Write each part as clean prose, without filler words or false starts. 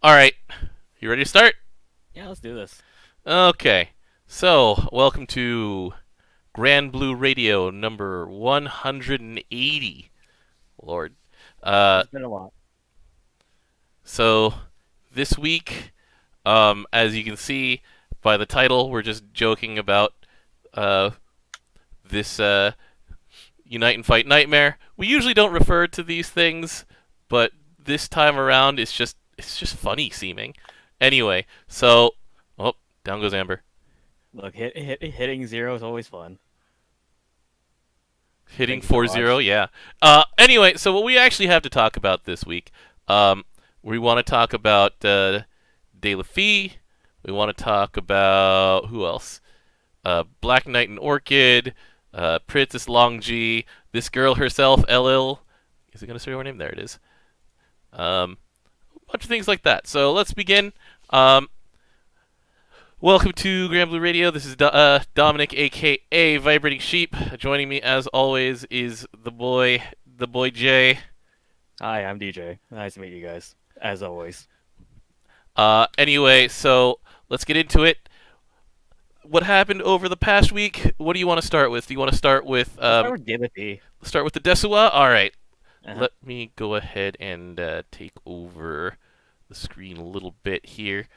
All right, you ready to start? Yeah, let's do this. Okay, so welcome to Granblue Radio number 180. Lord. Uh, It's been a lot. so this week, as you can see by the title, we're just joking about uh, this Unite and Fight Nightmare. We usually don't refer to these things, but this time around, it's just funny seeming. Anyway, so oh, down goes Amber. Look, hitting zero is always fun. Hitting Thank you so 4-0, much. yeah. Anyway, so what we actually have to talk about this week, we want to talk about De La Fille. We want to talk about who else? Black Knight and Orchid, Princess Longji, this girl herself, Elil. Is it going to say her name? There it is. A bunch of things like that. So let's begin. Um, Welcome to Granblue Radio. This is Dominic, aka Vibrating Sheep. Joining me, as always, is the boy Jay. Hi, I'm DJ. Nice to meet you guys, as always. Anyway, so let's get into it. What happened over the past week? What do you want to start with? Do you want to start with Let's start with Dimothy. the Desua? All right. Uh-huh. Let me go ahead and take over the screen a little bit here.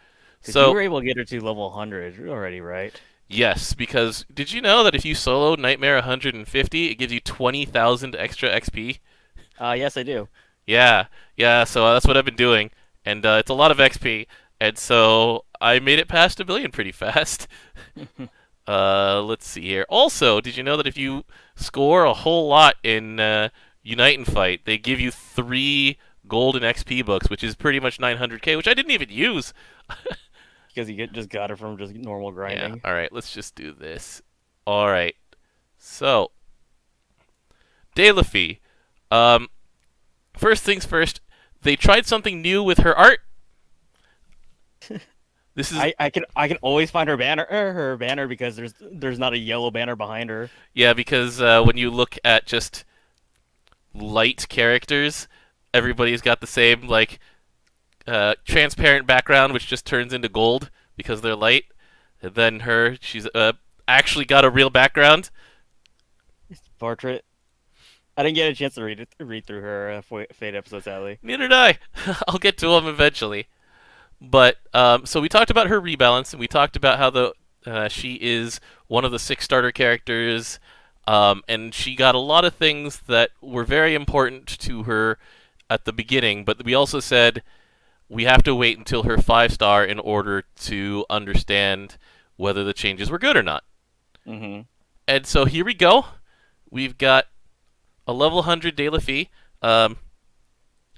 Because you So were able to get her to level 100 already, right? yes, because did you know that if you solo Nightmare 150, it gives you 20,000 extra XP? Yes, I do. Yeah, yeah. So that's what I've been doing, and it's a lot of XP, and so I made it past 1 million pretty fast. Let's see here. Also, did you know that if you score a whole lot in Unite and Fight, they give you 3 golden XP books, which is pretty much 900k, which I didn't even use. Because just got her from just normal Yeah. grinding. All right. Let's just do this. All right. So, De La Fille. Um, First things first. They tried something new with her art. This is I can always find her banner because there's not a yellow banner behind her. yeah, because when you look at just light characters, everybody's got the same like transparent background, which just turns into gold because they're light. And then she's actually got a real background. Portrait. I didn't get a chance to read through her Fate episode, sadly. Neither did I. I'll get to them eventually. But so we talked about her rebalance, and we talked about how she is one of the 6 starter characters, and she got a lot of things that were very important to her at the beginning. But we also said we have to wait until her 5-star in order to understand whether the changes were good or not. Mm-hmm. And so here we go. We've got a level 100 De La Fille.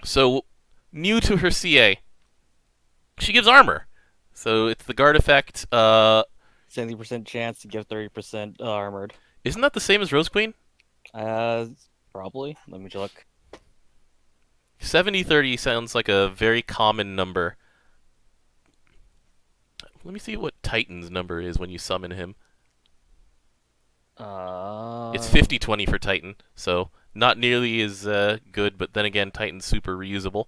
So new to her CA, she gives armor. So it's the guard effect. 70% chance to give 30% armored. Isn't that the same as Rose Queen? Uh, Probably. Let me look. 70-30 sounds like a very common number. Let me see what Titan's number is when you summon him. It's Uh, 50-20 for Titan, so not nearly as good, but then again, Titan's super reusable.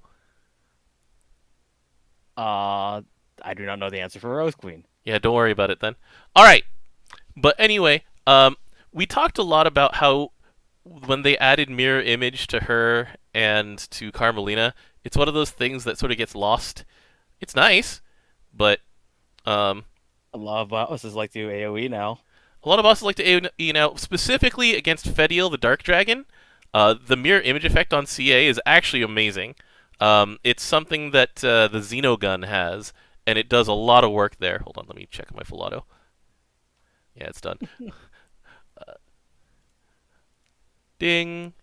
uh, I do not know the answer for Rose Queen. Yeah, don't worry about it then. All right, but anyway, we talked a lot about how when they added mirror image to her and to Carmelina, it's one of those things that sort of gets lost. It's nice, but um, A lot of bosses like to do AoE now. a lot of bosses like to AoE now, specifically against Fediel, the Dark Dragon. The mirror image effect on CA is actually amazing. It's something that the Xenogun has, and it does a lot of work there. Hold on, let me check my full auto. Yeah, it's done. Ding.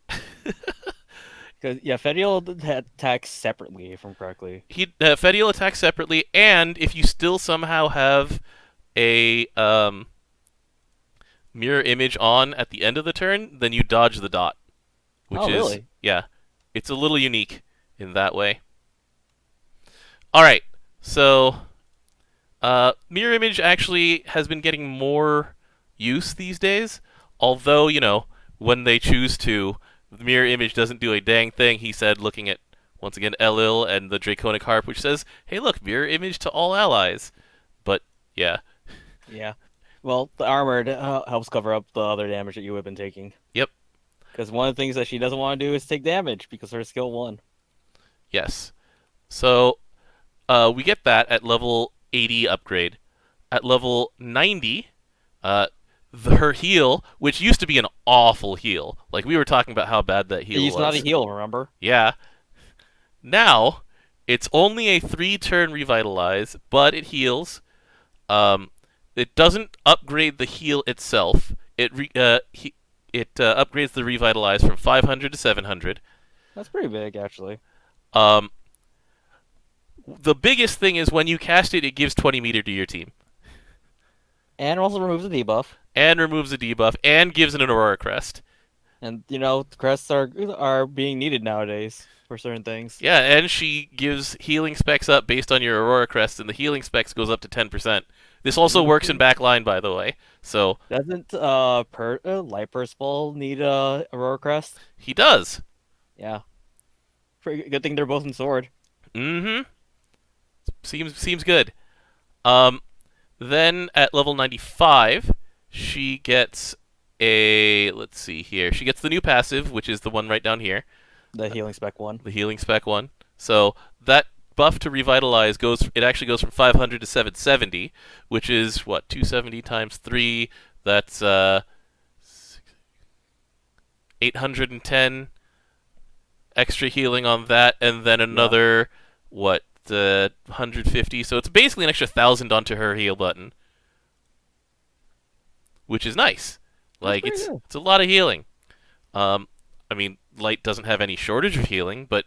Because yeah, Fediel attacks separately, if I'm correctly. Fediel attacks separately, and if you still somehow have a mirror image on at the end of the turn, then you dodge the dot, which Oh, is really? yeah, it's a little unique in that way. All right, so mirror image actually has been getting more use these days. Although when they choose to, the mirror image doesn't do a dang thing. He said, looking at Once again, Elil and the Draconic Harp, which says, hey, look, mirror image to all allies. But, yeah. Yeah. Well, the armor helps cover up the other damage that you have been taking. Yep. Because one of the things that she doesn't want to do is take damage because her skill 1. Yes. So, we get that at level 80 upgrade. At level 90, her heal, which used to be an awful heal. Like, we were talking about how bad that heal was. It's not a heal, remember? Yeah. Now, it's only a 3-turn revitalize, but it heals. It doesn't upgrade the heal itself. It upgrades the revitalize from 500 to 700. That's pretty big, actually. The biggest thing is when you cast it, it gives 20 meter to your team. And also removes the debuff. And removes a debuff, and gives it an Aurora Crest. And, the crests are being needed nowadays for certain things. Yeah, and she gives healing specs up based on your Aurora Crest, and the healing specs goes up to 10%. This also works in backline, by the way. So doesn't Light Ball need a Aurora Crest? He does. Yeah. Pretty good thing they're both in sword. Mm-hmm. Seems good. Then at level 95, she gets let's see here. She gets the new passive, which is the one right down here. The healing spec 1. The healing spec 1. So that buff to revitalize actually goes from 500 to 770, which is what, 270 times 3. That's 810 extra healing on that, and then another 150. So it's basically an extra 1,000 onto her heal button, which is nice. Like it's a lot of healing. I mean, Light doesn't have any shortage of healing, but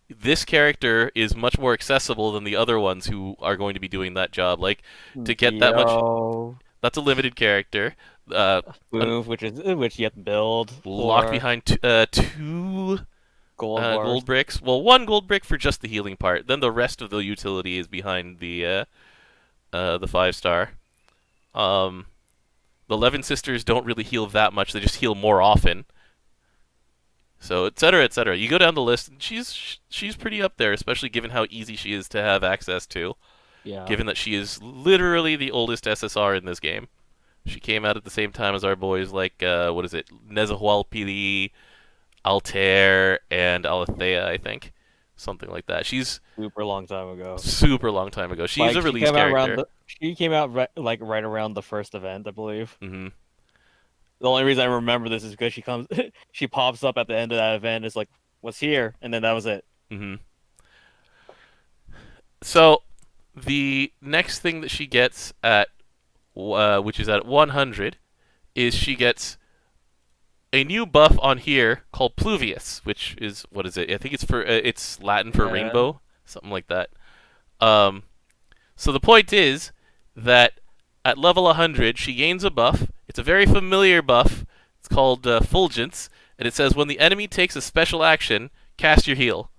this character is much more accessible than the other ones who are going to be doing that job. Like, to get that much, that's a limited character. Move, which you have to build. Locked behind two gold bricks. Well, 1 gold brick for just the healing part. Then the rest of the utility is behind the 5-star. The 11 Sisters don't really heal that much. They just heal more often. So, etc., etc. You go down the list, and she's pretty up there, especially given how easy she is to have access to. Yeah. Given that she is literally the oldest SSR in this game. She came out at the same time as our boys like, Nezahualpili, Altair, and Alethea, I think. Something like that. She's super long time ago. Super long time ago. She's a release character. She came out right around the first event, I believe. Mm-hmm. The only reason I remember this is because she pops up at the end of that event. It's like, what's here? And then that was it. Mm-hmm. So, the next thing that she gets at, which is at 100, is she gets a new buff on here called Pluvius, which is, what is it? I think it's Latin for rainbow, something like that. So the point is that at level 100, she gains a buff. It's a very familiar buff. It's called Fulgence, and it says when the enemy takes a special action, cast your heal.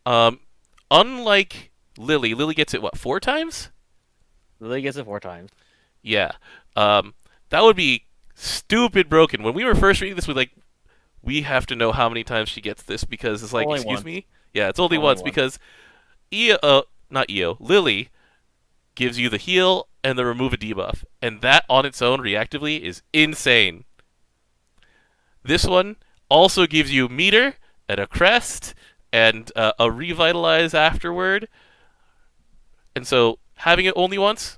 Unlike Lily gets it, 4 times? Lily gets it 4 times. Yeah. That would be stupid broken. When we were first reading this, we have to know how many times she gets this, because it's like, only excuse once. me? Yeah, it's only once, because Lily gives you the heal and the remove a debuff, and that on its own reactively is insane. This one also gives you meter and a crest and a revitalize afterward, and so having it only once,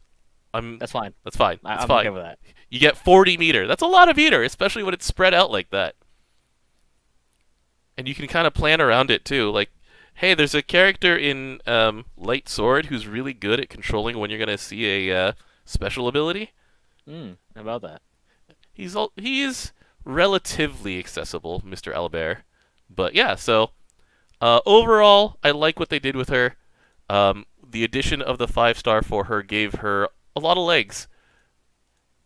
that's fine. That's fine. That's I'm fine. okay with that. You get 40 meter. That's a lot of meter, especially when it's spread out like that. And you can kind of plan around it too. Like, hey, there's a character in Light Sword who's really good at controlling when you're going to see a special ability. How about that? He is relatively accessible, Mr. Albert. But yeah, so overall, I like what they did with her. The addition of the 5-star for her gave her a lot of legs.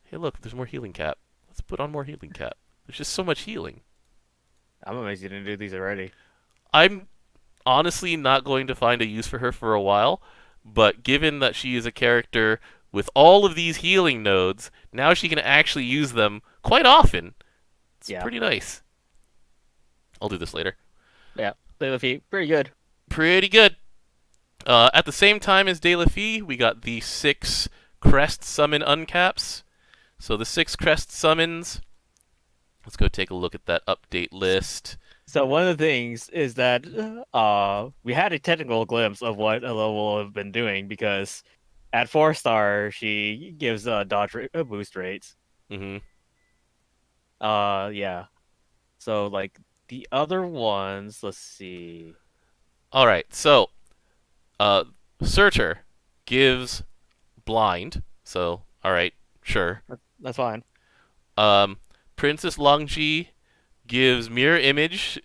Hey, look, there's more healing cap. Let's put on more healing cap. There's just so much healing. I'm amazed you didn't do these already. I'm honestly not going to find a use for her for a while, but given that she is a character with all of these healing nodes, now she can actually use them quite often. It's pretty nice. I'll do this later. Yeah. De La Fille, pretty good. Pretty good. At the same time as De La Fille, we got the 6 Crest summon uncaps. So the 6 Crest summons. Let's go take a look at that update list. So one of the things is that we had a technical glimpse of what a will have been doing because at 4-star she gives dodge boost rates. Mm-hmm. Yeah. So like the other ones, let's see. All right, so Searcher gives blind. So all right, sure. That's fine. Um, Princess Longji gives mirror image.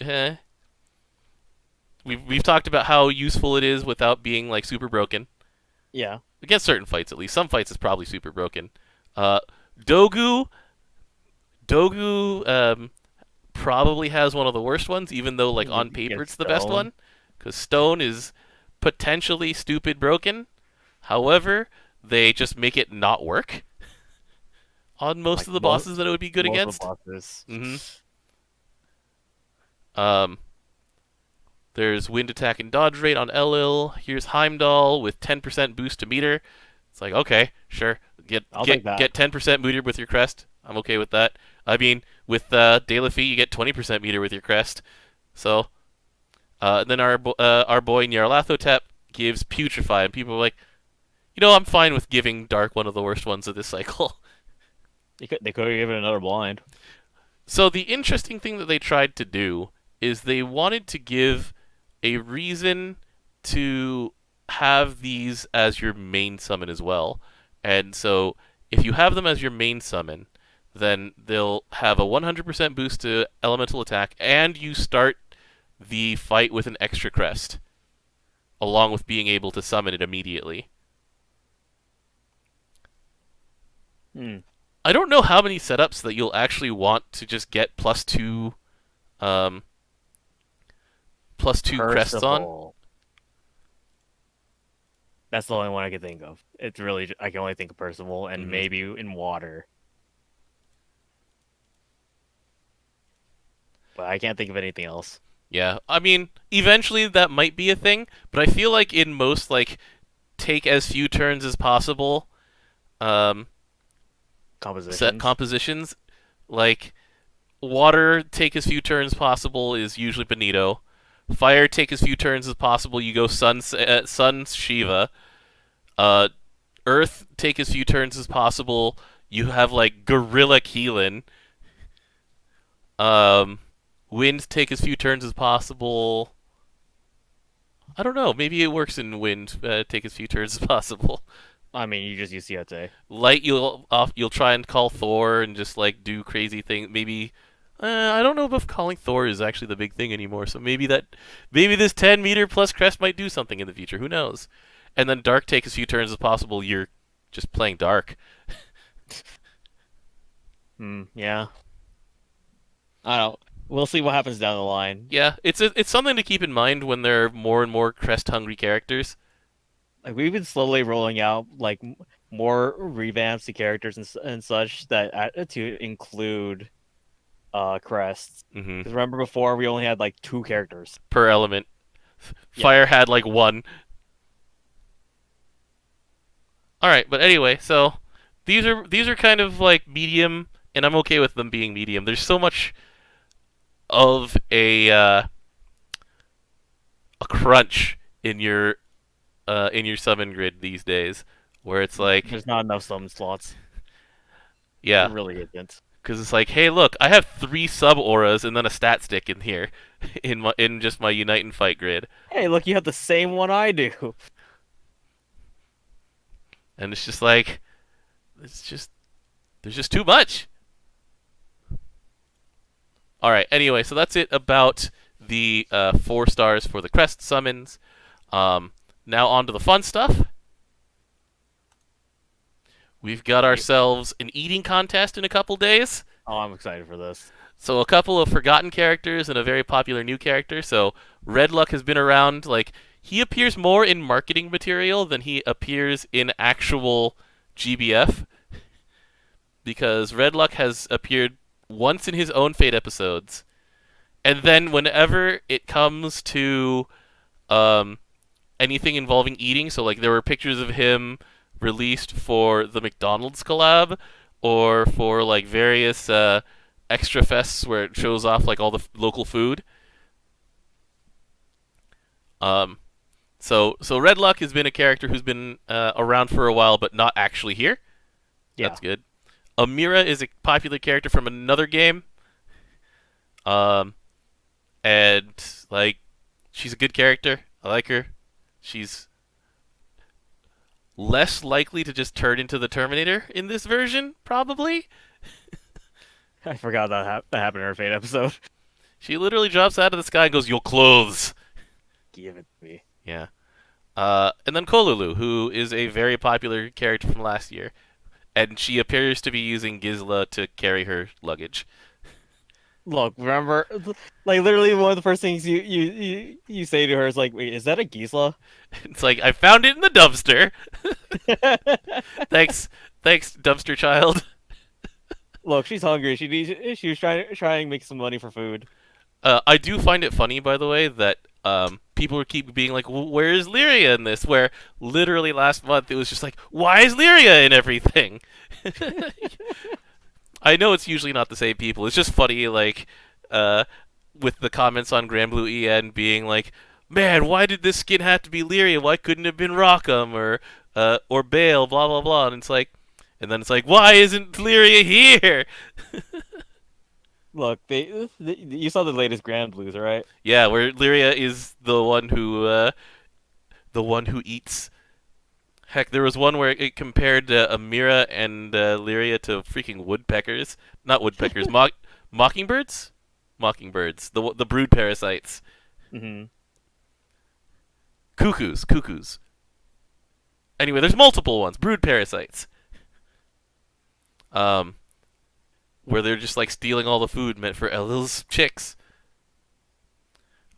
We've talked about how useful it is without being like super broken. Yeah. Against certain fights, at least. Some fights it's probably super broken. Uh, Dogu probably has one of the worst ones, even though like on paper it's the best one, because Stone is potentially stupid broken. However, they just make it not work on most Like of the bosses that it would be good most against. of the bosses. Um, there's wind attack and dodge rate on Elil. Here's Heimdall with 10% boost to meter. It's like, okay, sure. I'll take that. Get 10% meter with your crest. I'm okay with that. I mean, with De La Fille, you get 20% meter with your crest. So, then our boy Nyarlathotep gives Putrefy, and people are like, I'm fine with giving Dark one of the worst ones of this cycle. They could have given another blind. So the interesting thing that they tried to do is they wanted to give a reason to have these as your main summon as well. And so if you have them as your main summon, then they'll have a 100% boost to elemental attack, and you start the fight with an extra crest, along with being able to summon it immediately. I don't know how many setups that you'll actually want to just get +2 crests on. That's the only one I can think of. It's really, I can only think of Percival and maybe in water. But I can't think of anything else. Yeah, I mean, eventually that might be a thing, but I feel like in most, like, take as few turns as possible set compositions, like, water, take as few turns possible is usually Benito. Fire, take as few turns as possible, you go Sun Shiva. Earth, take as few turns as possible, you have, like, Gorilla Keelan. Wind, take as few turns as possible. I don't know. Maybe it works in wind. Take as few turns as possible. I mean, you just use Siete. Light, you'll try and call Thor and just like do crazy things. Maybe I don't know if calling Thor is actually the big thing anymore. So maybe this 10-meter plus crest might do something in the future. Who knows? And then Dark, take as few turns as possible. You're just playing Dark. Yeah. I don't know. We'll see what happens down the line. Yeah, it's something to keep in mind when there are more and more crest-hungry characters. Like we've been slowly rolling out like more revamps to characters and such that to include crests. Mm-hmm. Remember before we only had like 2 characters per element. Fire had like 1. All right, but anyway, so these are kind of like medium, and I'm okay with them being medium. There's so much of a crunch in your summon grid these days, where it's like there's not enough summon slots. Yeah, it really isn't. Because it's like, hey, look, I have 3 sub auras and then a stat stick in here, in just my Unite and Fight grid. Hey, look, you have the same one I do. And it's just like, there's just too much. All right. Anyway, so that's it about the 4 stars for the Crest summons. Now on to the fun stuff. We've got ourselves an eating contest in a couple days. Oh, I'm excited for this. So a couple of forgotten characters and a very popular new character. So Redluck has been around. Like, he appears more in marketing material than he appears in actual GBF. Because Redluck has appeared once in his own Fate episodes, And then whenever it comes to um, anything involving eating, so like there were pictures of him released for the McDonald's collab or for like various extra fests where it shows off like all the local food. Um, so Red Luck has been a character who's been around for a while, but not actually here. Yeah. That's good. Amira is a popular character from another game, um, and like she's a good character. I like her. She's less likely to just turn into the Terminator in this version, probably. I forgot that happened in our Fate episode. She literally drops out of the sky and goes, "Your clothes." Give it to me. Yeah. And then Kolulu, who is a very popular character from last year, and she appears to be using Gizla to carry her luggage. Look, remember, like literally one of the first things you say to her is like, "Wait, is that a Gisela?" It's like I found it in the dumpster. Thanks, thanks, dumpster child. Look, she's hungry. She was trying to make some money for food. I do find it funny, by the way, that people keep being like, "Where is Lyria in this?" Where literally last month it was just like, "Why is Lyria in everything?" I know it's usually not the same people. It's just funny, like, uh, with the comments on Granblue EN being like, "Man, why did this skin have to be Lyria? Why couldn't it have been Rockham or Bale? Blah blah blah." And it's like, and then it's like, "Why isn't Lyria here?" Look, you saw the latest Grand Blues, right? Yeah, where Lyria is the one who eats. Heck, there was one where it compared Amira and Lyria to freaking woodpeckers. Not woodpeckers, mockingbirds? Mockingbirds. The brood parasites. Hmm. Cuckoos. Anyway, there's multiple ones. Brood parasites. Um, where they're just like stealing all the food meant for Elil's chicks.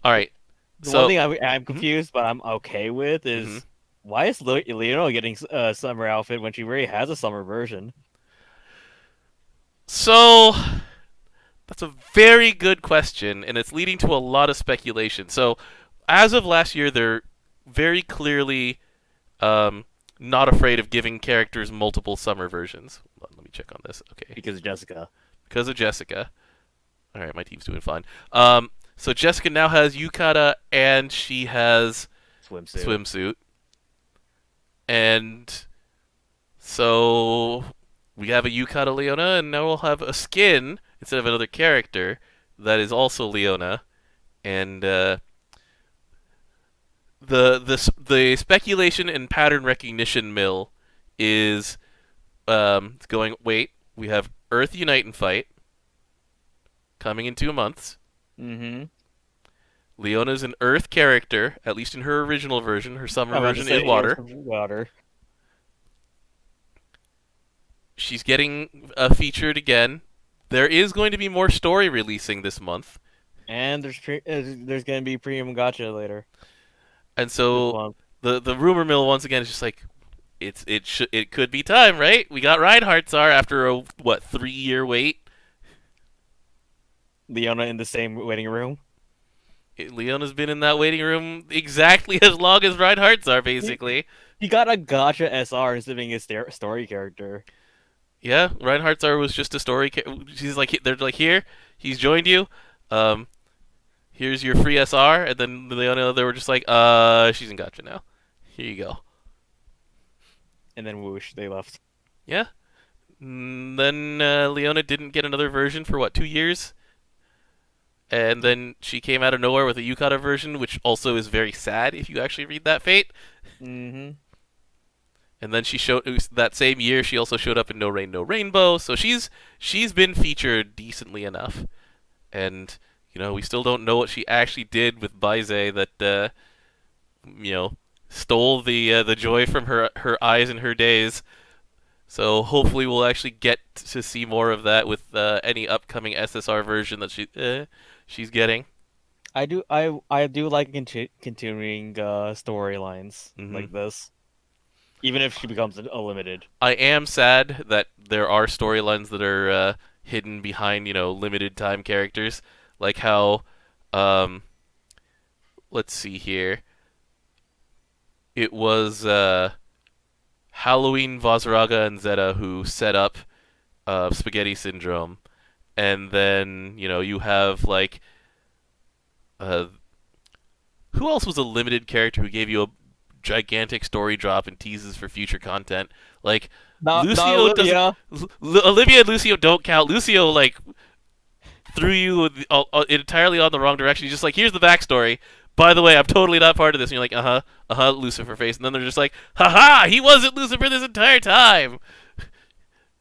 All right. The one So, thing I'm mhm, confused, but I'm okay with mhm. is why is Leonor getting a summer outfit when she already has a summer version? So that's a very good question, and it's leading to a lot of speculation. So, as of last year, they're very clearly not afraid of giving characters multiple summer versions. Hold on, let me check on this. Okay, Because Jessica. because of Jessica. All right, my team's doing fine. So Jessica now has Yukata and she has Swimsuit. swimsuit, and so we have a Yukata Leona, and now we'll have a skin instead of another character that is also Leona, and the speculation and pattern recognition mill is going. Wait, we have Earth Unite and Fight coming in 2 months. Mm-hmm. Leona's an Earth character, at least in her original version. Her summer I'm about to version is say Earth water. Water. She's getting featured again. There is going to be more story releasing this month, And there's gonna be premium gacha later and this so month. the rumor mill once again is just like it could be time, right? We got Reinhardt Tsar after a what 3 year wait. Leona in the same waiting room. Leona's been in that waiting room exactly as long as Reinhardt Tsar, He, basically. he got a gacha SR instead of being a story character. Yeah, Reinhardt Tsar was just a story. She's like they're like here, he's joined you. Um, here's your free SR, and then Leona they were just like she's in gotcha now. Here you go. And then whoosh, they left. Yeah. Then Leona didn't get another version for what 2 years, and then she came out of nowhere with a Yukata version, which also is very sad if you actually read that fate. Mm-hmm. And then she showed that same year. She also showed up in No Rain, No Rainbow. So she's been featured decently enough, and we still don't know what she actually did with Baize that you know stole the joy from her eyes and her days. So hopefully we'll actually get to see more of that with any upcoming SSR version that she's getting. I do like continuing storylines Hmm. like this, even if she becomes a limited. I am sad that there are storylines that are hidden behind limited time characters, like how Um, let's see here. It was Halloween, Vazraga, and Zeta who set up Spaghetti Syndrome, and then you have like uh, who else was a limited character who gave you a gigantic story drop and teases for future content? Like Not Lucio doesn't. Olivia. Olivia and Lucio don't count. Lucio like threw you entirely on the wrong direction. He's just like, here's the backstory. By the way, I'm totally not part of this. And you're like, Lucifer face. And then they're just like, haha, he wasn't Lucifer this entire time.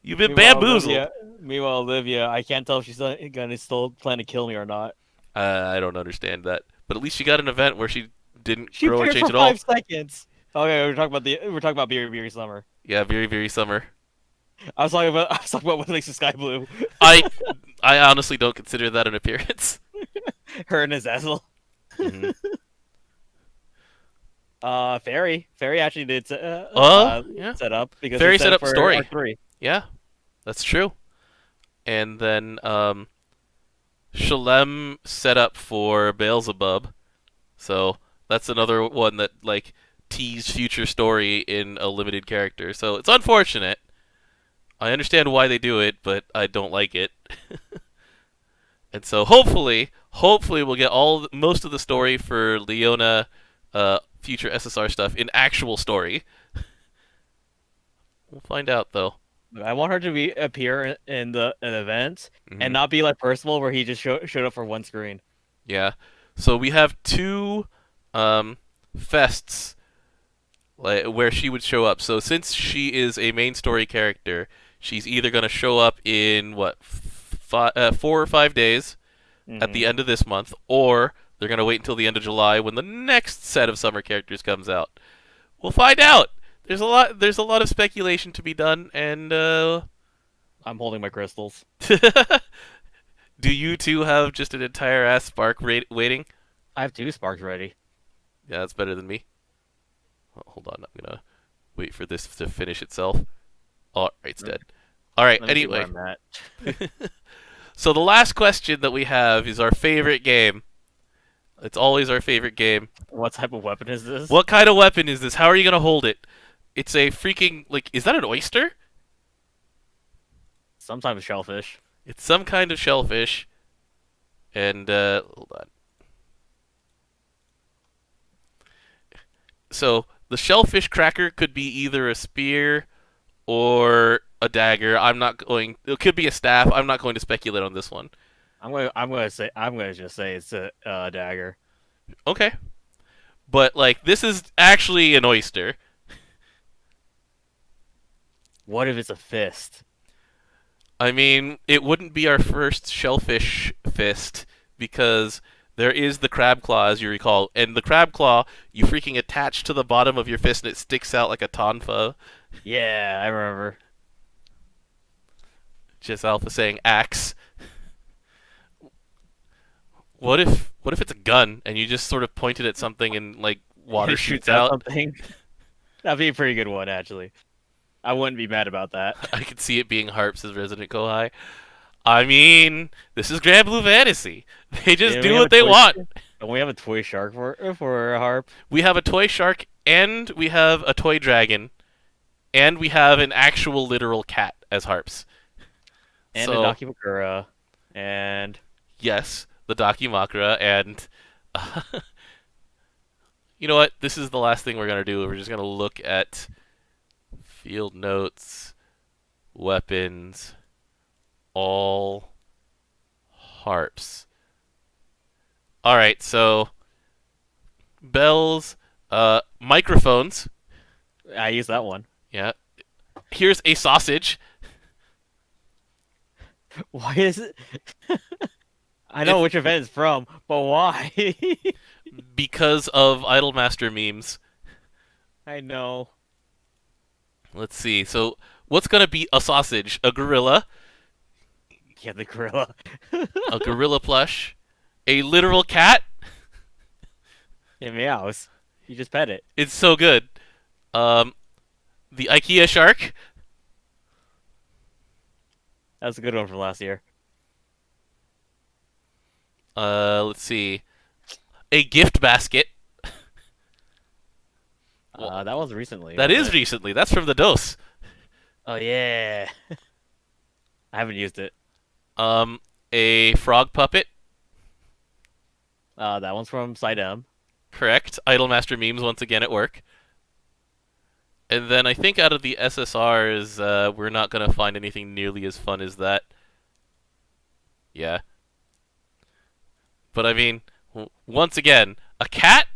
You've been bamboozled. Meanwhile, Olivia, I can't tell if she's gonna still plan to kill me or not. I don't understand that. But at least she got an event where she didn't She grow or appeared change for at all. 5 seconds. Okay, we're talking about Beery Beery Summer. Yeah, very, very summer. I was talking about what makes the sky blue. I I honestly don't consider that an appearance. Her and Azazel. Mhm. Fairy actually did Yeah. set up because Fairy it set up for story. Arc 3. Yeah, that's true. And then Shalem set up for Beelzebub. So that's another one that like teased future story in a limited character. So it's unfortunate. I understand why they do it, but I don't like it. And so hopefully we'll get most of the story for Leona future SSR stuff in actual story. We'll find out though. I want her to appear in an event Mhm. and not be like Percival, where he just showed up for one screen. Yeah. So we have two fests where she would show up. So since she is a main story character, she's either going to show up in 4 or 5 days at the end of this month, or they're going to wait until the end of July when the next set of summer characters comes out. We'll find out. There's a lot of speculation to be done, and I'm holding my crystals. do you two have just an entire ass spark waiting? I have 2 sparks ready. Yeah, that's better than me. Well, hold on, I'm gonna wait for this to finish itself. Oh, it's dead. All right. Let me see where Anyway, I'm at. so the last question that we have is our favorite game. It's always our favorite game. What type of weapon is this? What kind of weapon is this? How are you gonna hold it? It's a freaking is that an oyster? Some type of shellfish. It's some kind of shellfish. And hold on. So the shellfish cracker could be either a spear or a dagger. It could be a staff. I'm not going to speculate on this one. I'm gonna just say it's a dagger. Okay. But this is actually an oyster. What if it's a fist? I mean, it wouldn't be our first shellfish fist because there is the crab claw, as you recall, and the crab claw you freaking attach to the bottom of your fist and it sticks out like a tonfa. Yeah, I remember. Just Alpha saying axe. What if it's a gun and you just sort of point it at something and water shoots out? Something. That'd be a pretty good one, actually. I wouldn't be mad about that. I could see it being Harps as Resident Kohai. I mean, this is Granblue Fantasy. They just do what they want. Don't we have a toy shark for a harp? We have a toy shark, and we have a toy dragon, and we have an actual literal cat as harps. And a Dakimakura, and yes, the Dakimakura, and you know what? This is the last thing we're gonna do. We're just gonna look at field notes, weapons, all harps. Alright, so bells, microphones. I use that one. Yeah. Here's a sausage. Why is it? I know which event it's from, but why? Because of Idolmaster memes. I know. Let's see. So, what's gonna be a sausage? A gorilla? Yeah, the gorilla. A gorilla plush? A literal cat? It meows. You just pet it. It's so good. The IKEA shark? That was a good one from last year. Let's see. A gift basket. Well, That was recently, that wasn't is it? recently. That's from the DOS. Oh yeah, I haven't used it. Um, a frog puppet. That one's from Sidem. Correct. Idolmaster memes once again at work. And then I think out of the SSRs, we're not gonna find anything nearly as fun as that. Yeah. But I mean, once again, a cat,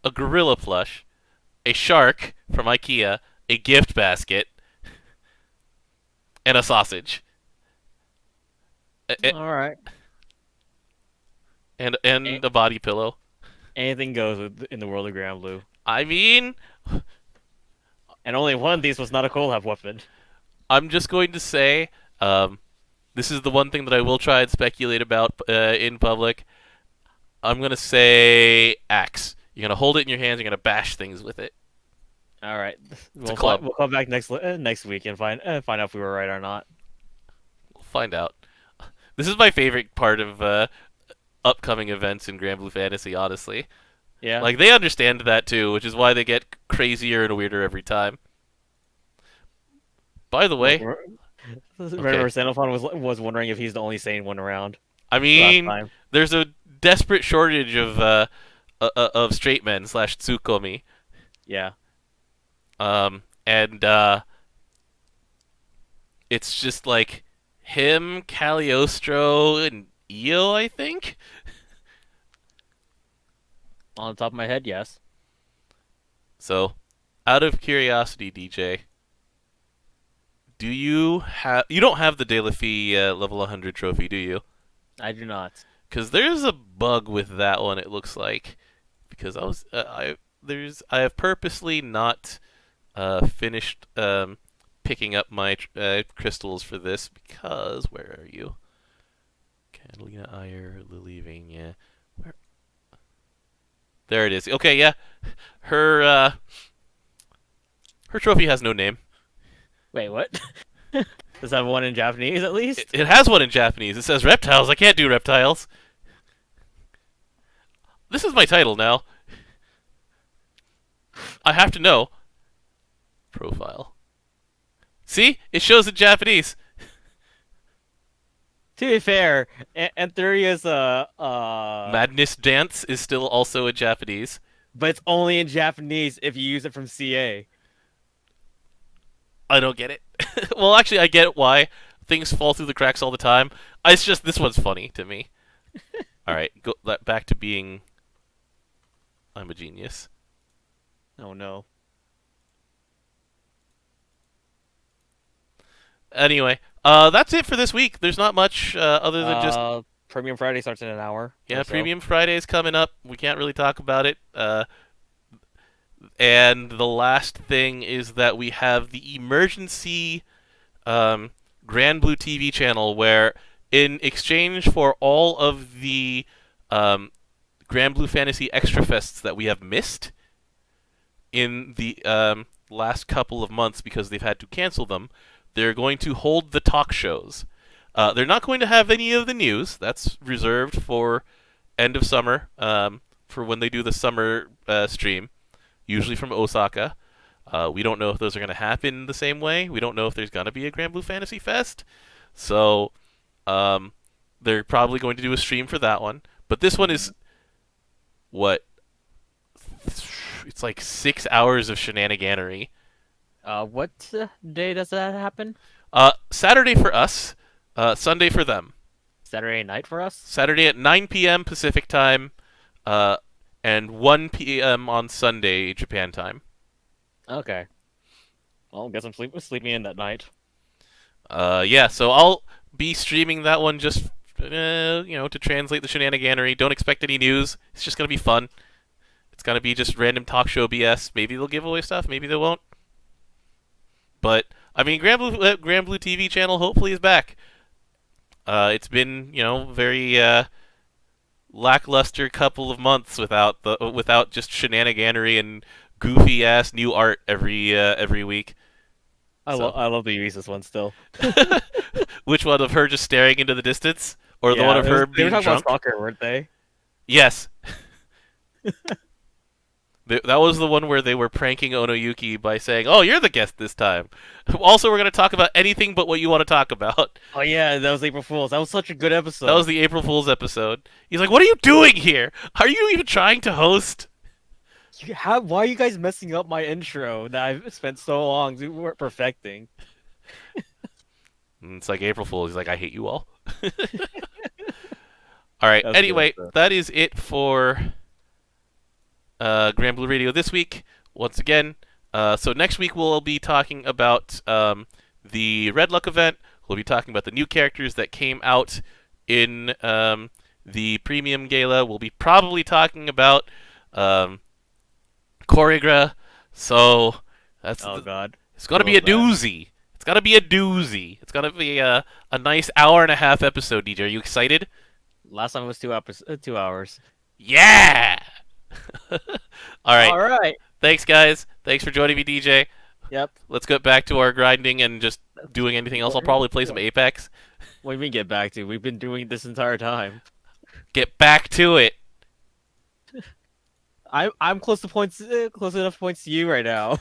a gorilla plush, a shark from IKEA, a gift basket, and a sausage. All right. And a body pillow. Anything goes in the world of Granblue. I mean, And only one of these was not a collab weapon. I'm just going to say, this is the one thing that I will try and speculate about in public. I'm gonna say axe. You're gonna hold it in your hands. You're gonna bash things with it. All right, It's a club. we'll come back next week and find out if we were right or not. We'll find out. This is my favorite part of upcoming events in Granblue Fantasy. Honestly, Yeah. like they understand that too, which is why they get crazier and weirder every time. By the way, Remember, okay. Xenophon was wondering if he's the only sane one around I last mean, time. there's a desperate shortage of straight men slash tsukomi. Yeah. And it's just like him, Cagliostro, and Io, I think. On the top of my head, yes. So, out of curiosity, DJ, you don't have the De La Fille level 100 trophy, do you? I do not. Because there's a bug with that one. It looks like because I have purposely not finished picking up my crystals for this because where are you? Catalina Iyer, Lily Vania. Where? There it is. Okay, yeah. Her her trophy has no name. Wait, what? Does that have one in Japanese at least? It has one in Japanese. It says reptiles. I can't do reptiles. This is my title now. I have to know. Profile. See? It shows in Japanese. To be fair, Anthuria's Madness Dance is still also in Japanese. but it's only in Japanese if you use it from CA. I don't get it. Well, actually, I get why. Things fall through the cracks all the time. It's just this one's funny to me. All right, go back to being. I'm a genius. Oh no. Anyway, that's it for this week. There's not much other than just Premium Friday starts in an hour. yeah. Or so. Premium Friday is coming up. We can't really talk about it. And the last thing is that we have the emergency Granblue TV channel where, in exchange for all of the Granblue Fantasy Extra Fests that we have missed in the last couple of months because they've had to cancel them, they're going to hold the talk shows. They're not going to have any of the news. That's reserved for end of summer, for when they do the summer stream, usually from Osaka. We don't know if those are going to happen the same way. We don't know if there's going to be a Granblue Fantasy Fest. So they're probably going to do a stream for that one. But this one is, what? It's like 6 hours of shenaniganery. What day does that happen? Saturday for us, Sunday for them. Saturday night for us? Saturday at 9 p.m. Pacific time, and 1 p.m. on Sunday Japan time. Okay. Well, guess I'm sleeping in that night. Yeah, so I'll be streaming that one just, to translate the shenaniganery. Don't expect any news. It's just gonna be fun. It's gonna be just random talk show BS. Maybe they'll give away stuff. Maybe they won't. But I mean, Granblue TV channel hopefully is back. It's been very lackluster couple of months without just shenaniganery and goofy ass new art every week. I love the Uisa's one still. Which one of her just staring into the distance? Or the one of her they were being talking drunk? about soccer, weren't they? Yes. That was the one where they were pranking Onoyuki by saying, "Oh, you're the guest this time." Also, we're going to talk about anything but what you want to talk about. Oh yeah, that was April Fool's. That was such a good That was episode. the April Fool's episode. He's like, "What are you doing here? Are you even trying to host?" Why are you guys messing up my intro that I've spent so long perfecting? And it's like April Fool's. He's like, "I hate you all." All right. That's good Anyway, stuff. that is it for Granblue Radio this week. Once again, so next week we'll be talking about the Red Luck event. We'll be talking about the new characters that came out in the Premium Gala. We'll be probably talking about Choreogra. So Oh god. it's gonna be Love a that. doozy. It's gotta be a doozy. It's gonna be a nice hour and a half episode. DJ, are you excited? Last time it was 2 hours. Yeah. All right. All right. Thanks, guys. Thanks for joining me, DJ. Yep. Let's get back to our grinding and just doing anything else. I'll probably play some Apex. What do you mean get back to? We've been doing this entire time. Get back to it. I'm close enough points to you right now.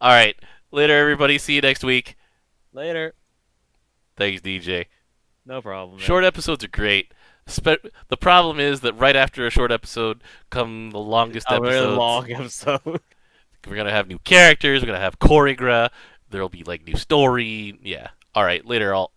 All right. Later, everybody. See you next week. Later. Thanks, DJ. No problem. Man. Short episodes are great. The problem is that right after a short episode come the longest A very episodes. long episode. We're gonna have new characters. We're gonna have choreograph. There'll be like new story. Yeah. All right. Later, all.